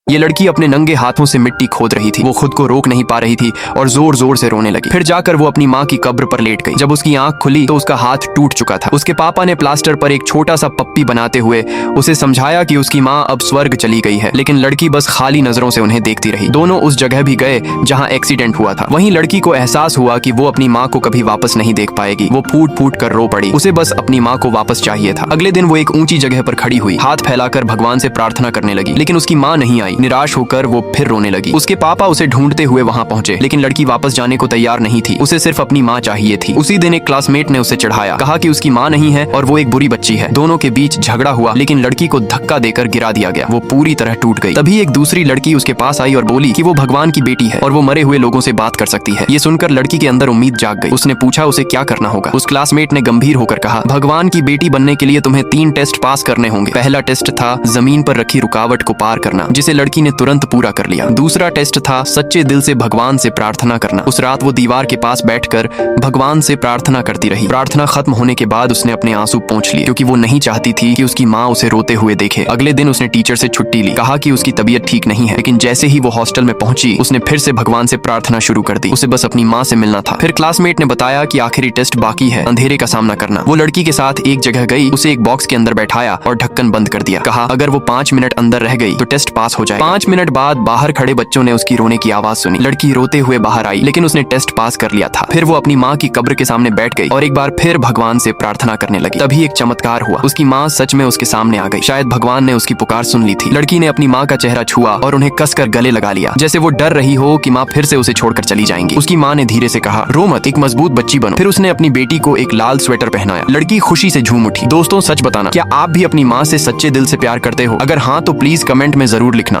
ये लड़की अपने नंगे हाथों से मिट्टी खोद रही थी। वो खुद को रोक नहीं पा रही थी और जोर जोर से रोने लगी। फिर जाकर वो अपनी माँ की कब्र पर लेट गई। जब उसकी आंख खुली तो उसका हाथ टूट चुका था। उसके पापा ने प्लास्टर पर एक छोटा सा पप्पी बनाते हुए उसे समझाया कि उसकी माँ अब स्वर्ग चली गई है, लेकिन लड़की बस खाली नजरों से उन्हें देखती रही। दोनों उस जगह भी गए जहाँ एक्सीडेंट हुआ था। वहीं लड़की को एहसास हुआ कि वो अपनी माँ को कभी वापस नहीं देख पाएगी। वो फूट फूट कर रो पड़ी। उसे बस अपनी माँ को वापस चाहिए था। अगले दिन वो एक ऊंची जगह पर खड़ी हुई, हाथ फैलाकर भगवान से प्रार्थना करने लगी, लेकिन उसकी माँ नहीं आई। निराश होकर वो फिर रोने लगी। उसके पापा उसे ढूंढते हुए वहां पहुंचे, लेकिन लड़की वापस जाने को तैयार नहीं थी। उसे सिर्फ अपनी माँ चाहिए थी। उसी दिन एक क्लासमेट ने उसे चढ़ाया, कहा कि उसकी माँ नहीं है और वो एक बुरी बच्ची है। दोनों के बीच झगड़ा हुआ, लेकिन लड़की को धक्का देकर गिरा दिया गया। वो पूरी तरह टूट गई। तभी एक दूसरी लड़की उसके पास आई और बोली कि वो भगवान की बेटी है और वो मरे हुए लोगों से बात कर सकती है। ये सुनकर लड़की के अंदर उम्मीद जाग गई। उसने पूछा उसे क्या करना होगा। उस क्लासमेट ने गंभीर होकर कहा, भगवान की बेटी बनने के लिए तुम्हें 3 टेस्ट पास करने होंगे। पहला टेस्ट था जमीन पर रखी रुकावट को पार करना, जिसे लड़की ने तुरंत पूरा कर लिया। दूसरा टेस्ट था सच्चे दिल से भगवान से प्रार्थना करना। उस रात वो दीवार के पास बैठकर भगवान से प्रार्थना करती रही। प्रार्थना खत्म होने के बाद उसने अपने आंसू पोंछ लिए, क्योंकि वो नहीं चाहती थी कि उसकी माँ उसे रोते हुए देखे। अगले दिन उसने टीचर से छुट्टी ली, कहा कि उसकी तबीयत ठीक नहीं है। लेकिन जैसे ही वो हॉस्टल में पहुंची, उसने फिर से भगवान से प्रार्थना शुरू कर दी। उसे बस अपनी माँ से मिलना था। फिर क्लासमेट ने बताया कि आखिरी टेस्ट बाकी है, अंधेरे का सामना करना। वो लड़की के साथ एक जगह गई, उसे एक बॉक्स के अंदर बैठाया और ढक्कन बंद कर दिया। कहा अगर वो 5 मिनट अंदर रह गई तो टेस्ट पास हो जाए। 5 मिनट बाद बाहर खड़े बच्चों ने उसकी रोने की आवाज सुनी। लड़की रोते हुए बाहर आई, लेकिन उसने टेस्ट पास कर लिया था। फिर वो अपनी माँ की कब्र के सामने बैठ गई और एक बार फिर भगवान से प्रार्थना करने लगी। तभी एक चमत्कार हुआ। उसकी माँ सच में उसके सामने आ गई। शायद भगवान ने उसकी पुकार सुन ली थी। लड़की ने अपनी माँ का चेहरा छुआ और उन्हें कसकर गले लगा लिया, जैसे वो डर रही हो कि माँ फिर से उसे छोड़कर चली जाएंगी। उसकी माँ ने धीरे से कहा, रो मत, एक मजबूत बच्ची बनो। फिर उसने अपनी बेटी को एक लाल स्वेटर पहनाया। लड़की खुशी से झूम उठी। दोस्तों, सच बताना, क्या आप भी अपनी माँ से सच्चे दिल से प्यार करते हो? अगर हाँ तो प्लीज कमेंट में जरूर लिखना।